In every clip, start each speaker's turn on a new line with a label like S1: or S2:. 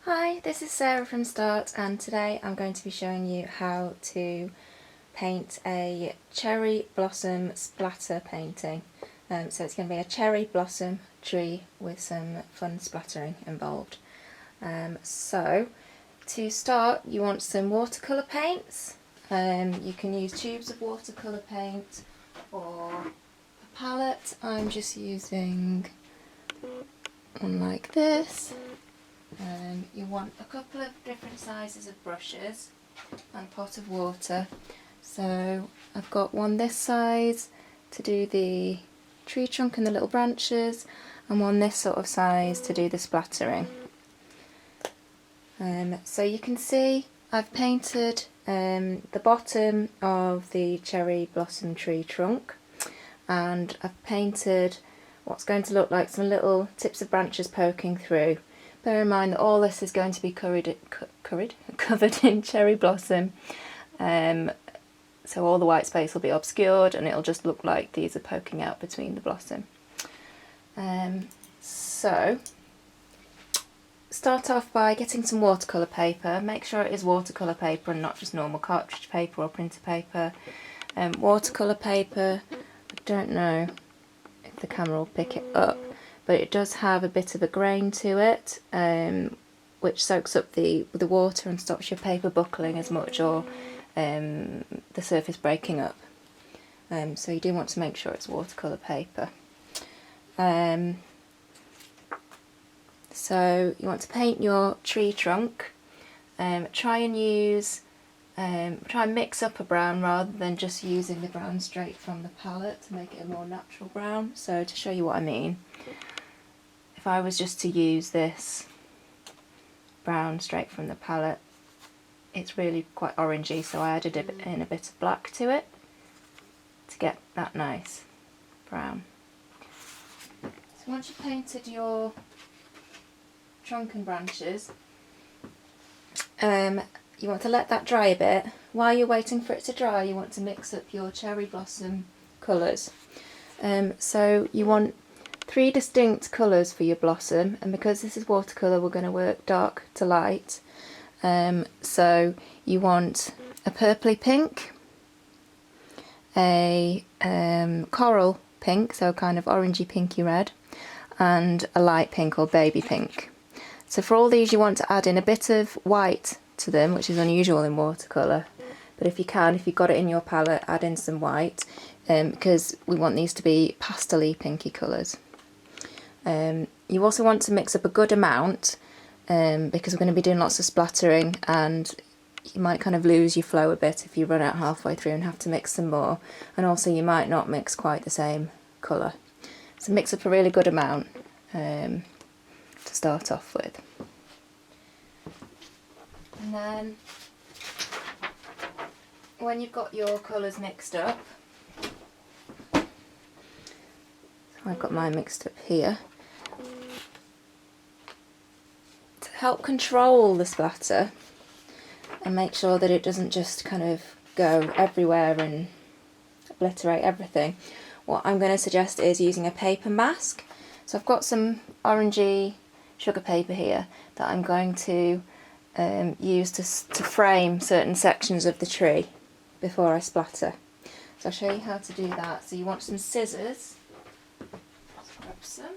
S1: Hi, this is Sarah from Start, and today I'm going to be showing you how to paint a cherry blossom splatter painting. So it's going to be a cherry blossom tree with some fun splattering involved. So to start, you want some watercolour paints. You can use tubes of watercolour paint or a palette. I'm just using one like this. You want a couple of different sizes of brushes and a pot of water. So I've got one this size to do the tree trunk and the little branches, and one this sort of size to do the splattering. So you can see I've painted the bottom of the cherry blossom tree trunk, and I've painted what's going to look like some little tips of branches poking through. Bear in mind that all this is going to be covered in cherry blossom, so all the white space will be obscured and it'll just look like these are poking out between the blossom. So start off by getting some watercolour paper. Make sure it is watercolour paper and not just normal cartridge paper or printer paper. Watercolour paper, I don't know if the camera will pick it up, but it does have a bit of a grain to it, which soaks up the water and stops your paper buckling as much or the surface breaking up. So you do want to make sure it's watercolour paper. So you want to paint your tree trunk. Try and mix up a brown rather than just using the brown straight from the palette to make it a more natural brown. So to show you what I mean, if I was just to use this brown straight from the palette, it's really quite orangey, so I added in a bit of black to it to get that nice brown. So once you've painted your trunk and branches, you want to let that dry a bit. While you're waiting for it to dry, you want to mix up your cherry blossom colours. So you want 3 distinct colours for your blossom, and because this is watercolour we're going to work dark to light. So you want a purpley pink, a coral pink, so kind of orangey pinky red, and a light pink or baby pink. So for all these you want to add in a bit of white to them, which is unusual in watercolour, but if you can, if you've got it in your palette, add in some white, because we want these to be pastel-y pinky colours. You also want to mix up a good amount, because we're going to be doing lots of splattering and you might kind of lose your flow a bit if you run out halfway through and have to mix some more, and also you might not mix quite the same colour. So mix up a really good amount to start off with. And then when you've got your colours mixed up, so I've got mine mixed up here, to help control the splatter and make sure that it doesn't just kind of go everywhere and obliterate everything, what I'm going to suggest is using a paper mask. So I've got some orangey sugar paper here that I'm going to use to frame certain sections of the tree before I splatter. So I'll show you how to do that. So you want some scissors. Let's grab some.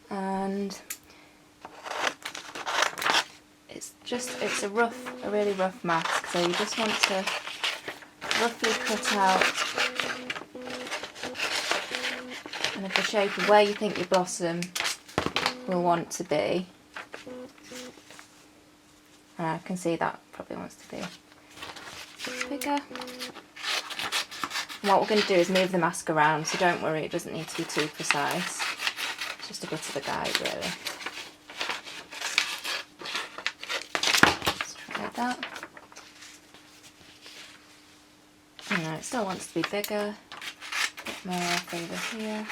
S1: And it's a really rough mask, so you just want to roughly cut out kind of the shape of where you think your blossom will want to be. And I can see that probably wants to be bigger. And what we're going to do is move the mask around, so don't worry, it doesn't need to be too precise. It's just a bit of a guide, really. Let's try that. No, it still wants to be bigger. A bit more off over here.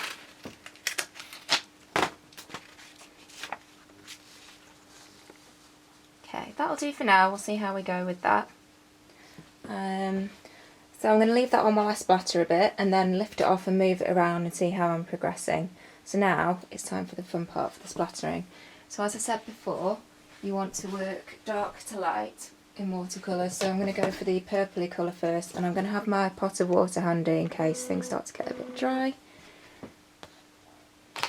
S1: Okay, that'll do for now. We'll see how we go with that. So I'm going to leave that on while I splatter a bit and then lift it off and move it around and see how I'm progressing. So now it's time for the fun part, for the splattering. So as I said before, you want to work dark to light in watercolour, so I'm going to go for the purpley colour first, and I'm going to have my pot of water handy in case things start to get a bit dry. So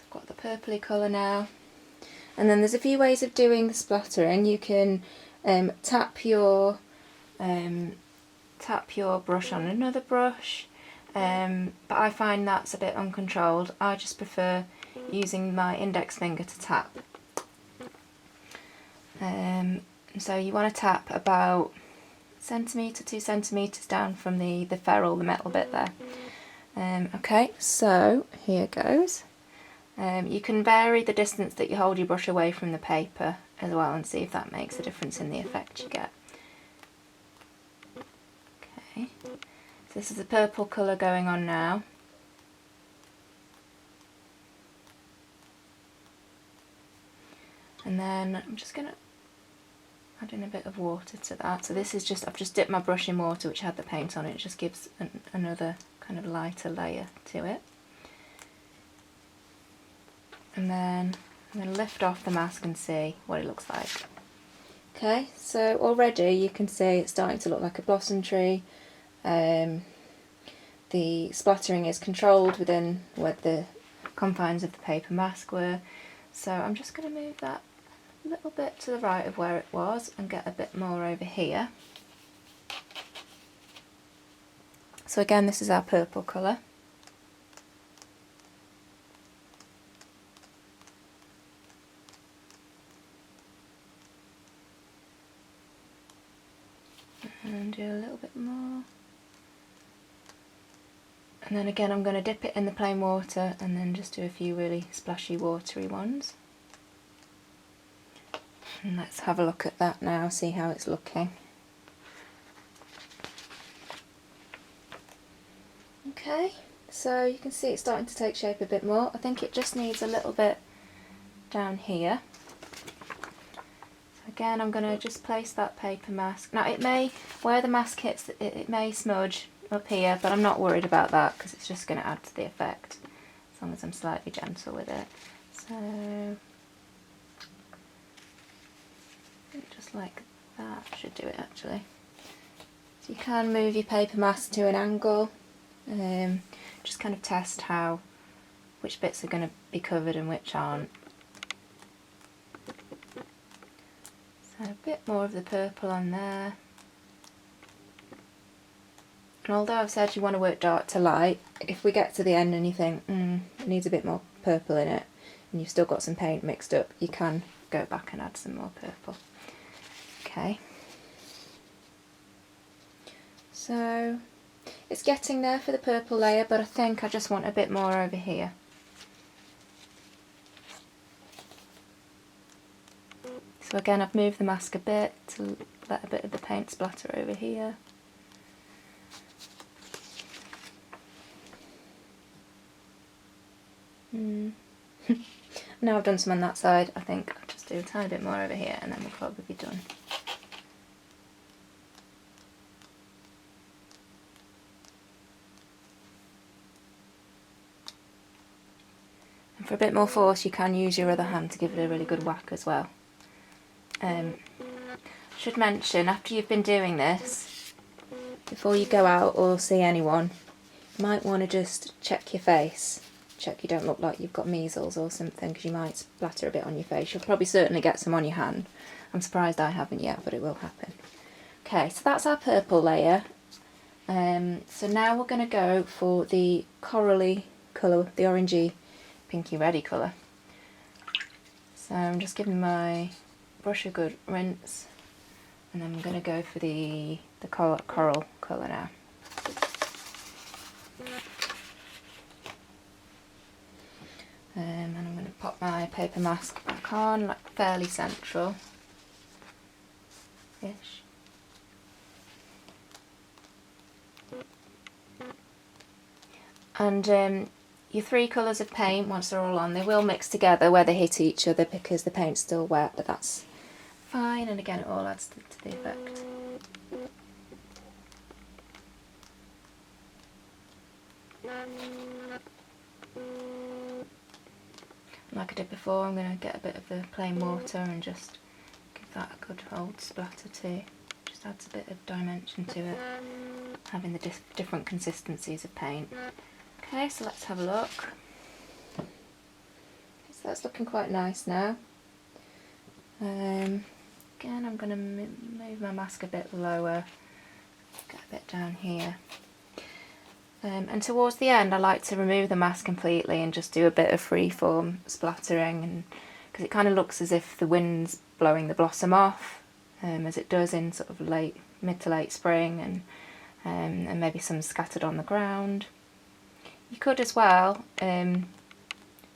S1: I've got the purpley colour now, and then there's a few ways of doing the splattering. You can tap your brush on another brush, but I find that's a bit uncontrolled. I just prefer using my index finger to tap. So you want to tap about centimetre, 2 centimetres down from the ferrule, the metal bit there. Okay, so here goes. You can vary the distance that you hold your brush away from the paper as well, and see if that makes a difference in the effect you get. Okay, so this is the purple colour going on now. And then I'm just going to add in a bit of water to that. So this is just, I've just dipped my brush in water which had the paint on it. It just gives another kind of lighter layer to it. And then I'm going to lift off the mask and see what it looks like. Okay, so already you can see it's starting to look like a blossom tree. The splattering is controlled within where the confines of the paper mask were. So I'm just going to move that a little bit to the right of where it was and get a bit more over here. So again, this is our purple colour. And do a little bit more. And then again I'm going to dip it in the plain water and then just do a few really splashy watery ones. And let's have a look at that now, see how it's looking. Okay, so you can see it's starting to take shape a bit more. I think it just needs a little bit down here. So again, I'm going to just place that paper mask. Now it may, where the mask hits, it may smudge up here, but I'm not worried about that because it's just going to add to the effect as long as I'm slightly gentle with it. So just like that should do it actually. So you can move your paper mask to an angle, just kind of test which bits are going to be covered and which aren't. So a bit more of the purple on there. And although I've said you want to work dark to light, if we get to the end and you think, it needs a bit more purple in it, and you've still got some paint mixed up, you can go back and add some more purple. Okay. So it's getting there for the purple layer, but I think I just want a bit more over here. So again, I've moved the mask a bit to let a bit of the paint splatter over here. Now I've done some on that side, I think I'll just do a tiny bit more over here and then we'll probably be done. And for a bit more force you can use your other hand to give it a really good whack as well. I should mention, after you've been doing this, before you go out or see anyone, you might want to just check your face. Check you don't look like you've got measles or something, because you might splatter a bit on your face. You'll probably certainly get some on your hand. I'm surprised I haven't yet, but it will happen. Okay, so that's our purple layer. So now we're going to go for the corally colour, the orangey, pinky reddy colour. So I'm just giving my brush a good rinse, and then I'm going to go for the coral colour now. And I'm going to pop my paper mask back on, like fairly central-ish. And your three colours of paint, once they're all on, they will mix together where they hit each other because the paint's still wet, but that's fine, and again it all adds to the effect. like I did before, I'm going to get a bit of the plain water and just give that a good old splatter too. Just adds a bit of dimension to it, having the different consistencies of paint. Okay, so let's have a look. So that's looking quite nice now. Again, I'm going to move my mask a bit lower, get a bit down here. And towards the end I like to remove the mask completely and just do a bit of freeform splattering, and because it kind of looks as if the wind's blowing the blossom off, as it does in sort of mid to late spring, and maybe some scattered on the ground. You could as well, when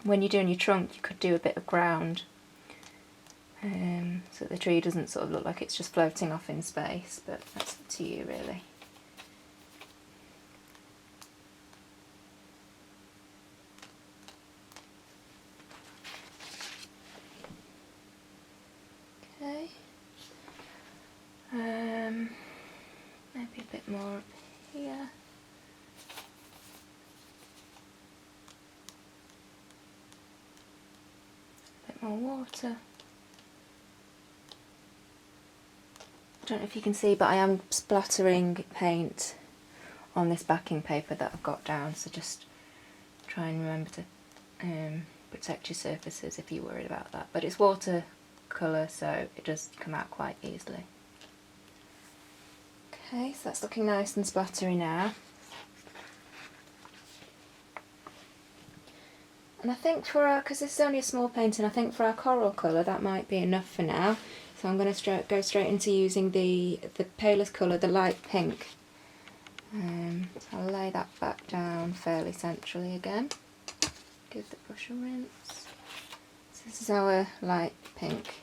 S1: you're doing your trunk, you could do a bit of ground, so that the tree doesn't sort of look like it's just floating off in space, but that's up to you really. Okay, maybe a bit more up here. A bit more water. I don't know if you can see, but I am splattering paint on this backing paper that I've got down, so just try and remember to protect your surfaces if you're worried about that. But it's watercolour, so it does come out quite easily. Okay, so that's looking nice and splattery now. And I think for our, because this is only a small painting, I think for our coral colour that might be enough for now. So I'm going to go straight into using the palest colour, the light pink. So I'll lay that back down fairly centrally again. Give the brush a rinse. So this is our light pink.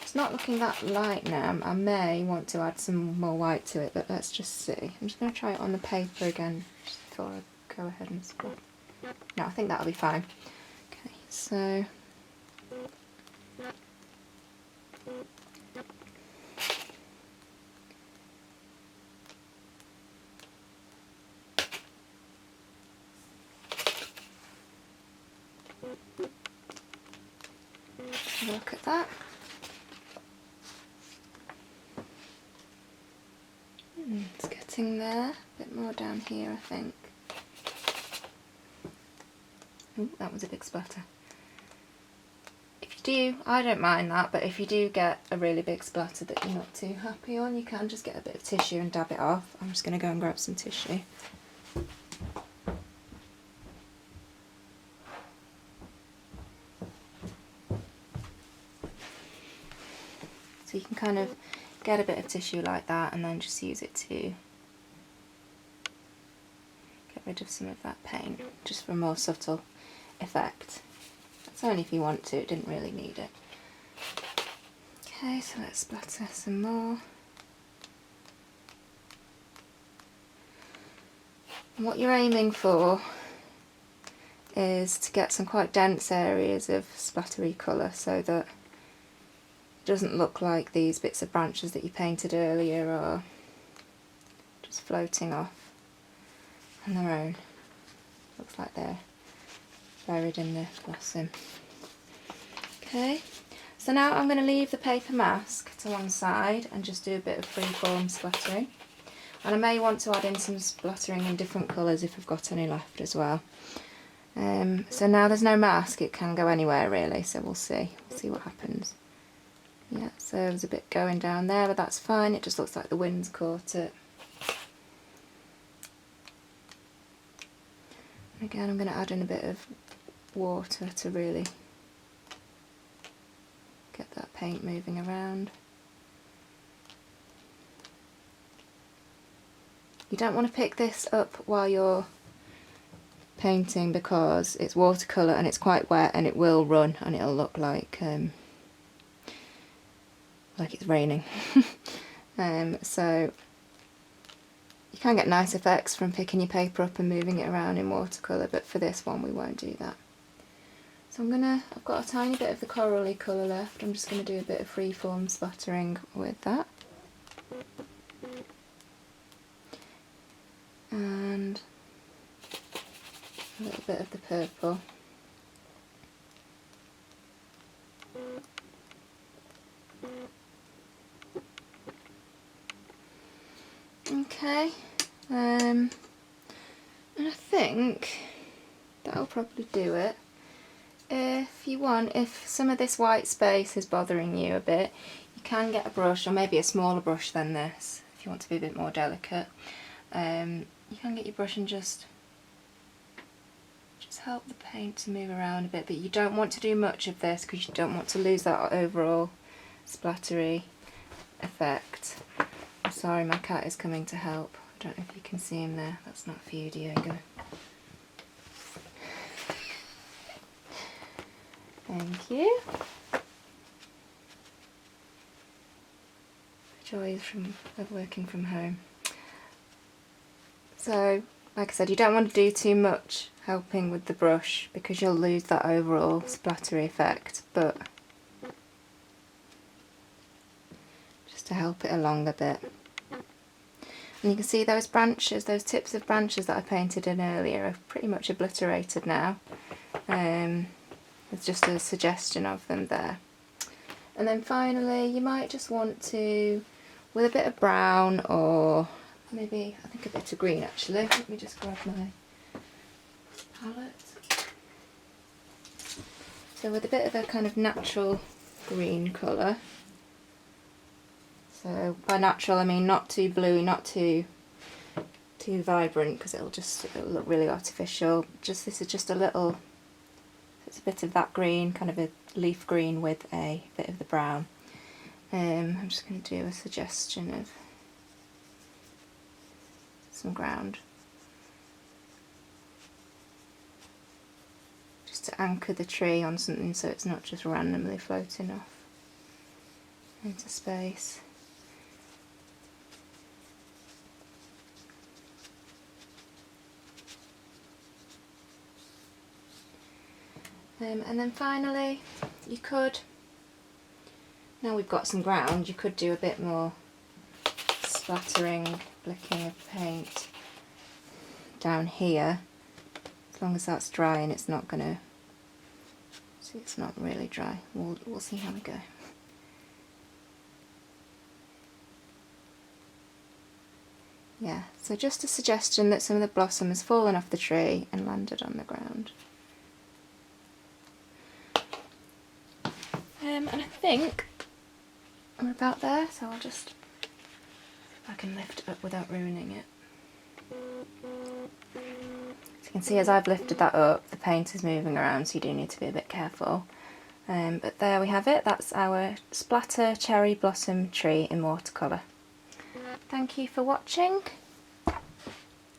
S1: It's not looking that light now. I may want to add some more white to it, but let's just see. I'm just going to try it on the paper again just before I go ahead and splat. No, I think that'll be fine. Okay, so look at that. It's getting there. A bit more down here, I think. Ooh, that was a big splatter. If you do, I don't mind that, but if you do get a really big splatter that you're not too happy on, you can just get a bit of tissue and dab it off. I'm just going to go and grab some tissue. So you can kind of get a bit of tissue like that and then just use it to get rid of some of that paint, just for a more subtle effect. That's only if you want to, it didn't really need it. Okay, so let's splatter some more. And what you're aiming for is to get some quite dense areas of splattery colour, so that it doesn't look like these bits of branches that you painted earlier are just floating off on their own. Looks like they're buried in the blossom. Okay, so now I'm going to leave the paper mask to one side and just do a bit of freeform splattering. And I may want to add in some splattering in different colours if I've got any left as well. So now there's no mask, it can go anywhere really, so we'll see what happens. Yeah, so there's a bit going down there, but that's fine, it just looks like the wind's caught it. And again, I'm going to add in a bit of water to really get that paint moving around. You don't want to pick this up while you're painting because it's watercolour and it's quite wet and it will run and it'll look like it's raining. So you can get nice effects from picking your paper up and moving it around in watercolour, but for this one we won't do that. So I've got a tiny bit of the corally colour left, I'm just going to do a bit of freeform splattering with that. And a little bit of the purple. think that'll probably do it. If you want, if some of this white space is bothering you a bit, you can get a brush, or maybe a smaller brush than this, if you want to be a bit more delicate. You can get your brush and just help the paint to move around a bit, but you don't want to do much of this because you don't want to lose that overall splattery effect. I'm sorry, my cat is coming to help. I don't know if you can see him there. That's not for you, Diego. Thank you. Joys of working from home. So, like I said, you don't want to do too much helping with the brush because you'll lose that overall splattery effect, but just to help it along a bit. And you can see those branches, those tips of branches that I painted in earlier are pretty much obliterated now. There's just a suggestion of them there. And then finally, you might just want to, with a bit of brown, or maybe, I think a bit of green actually. Let me just grab my palette. So with a bit of a kind of natural green colour. So by natural I mean not too bluey, not too vibrant, because it'll look really artificial. This is just a little, it's a bit of that green, kind of a leaf green with a bit of the brown. I'm just going to do a suggestion of some ground, just to anchor the tree on something so it's not just randomly floating off into space. And then finally, you could, now we've got some ground, you could do a bit more splattering, flicking of paint down here, as long as that's dry and it's not gonna, see, it's not really dry. We'll see how we go. Yeah, so just a suggestion that some of the blossom has fallen off the tree and landed on the ground. And I think I'm about there, so I'll just, if I can lift it up without ruining it. So you can see as I've lifted that up, the paint is moving around, so you do need to be a bit careful. But there we have it, that's our Splatter cherry blossom tree in watercolour. Thank you for watching.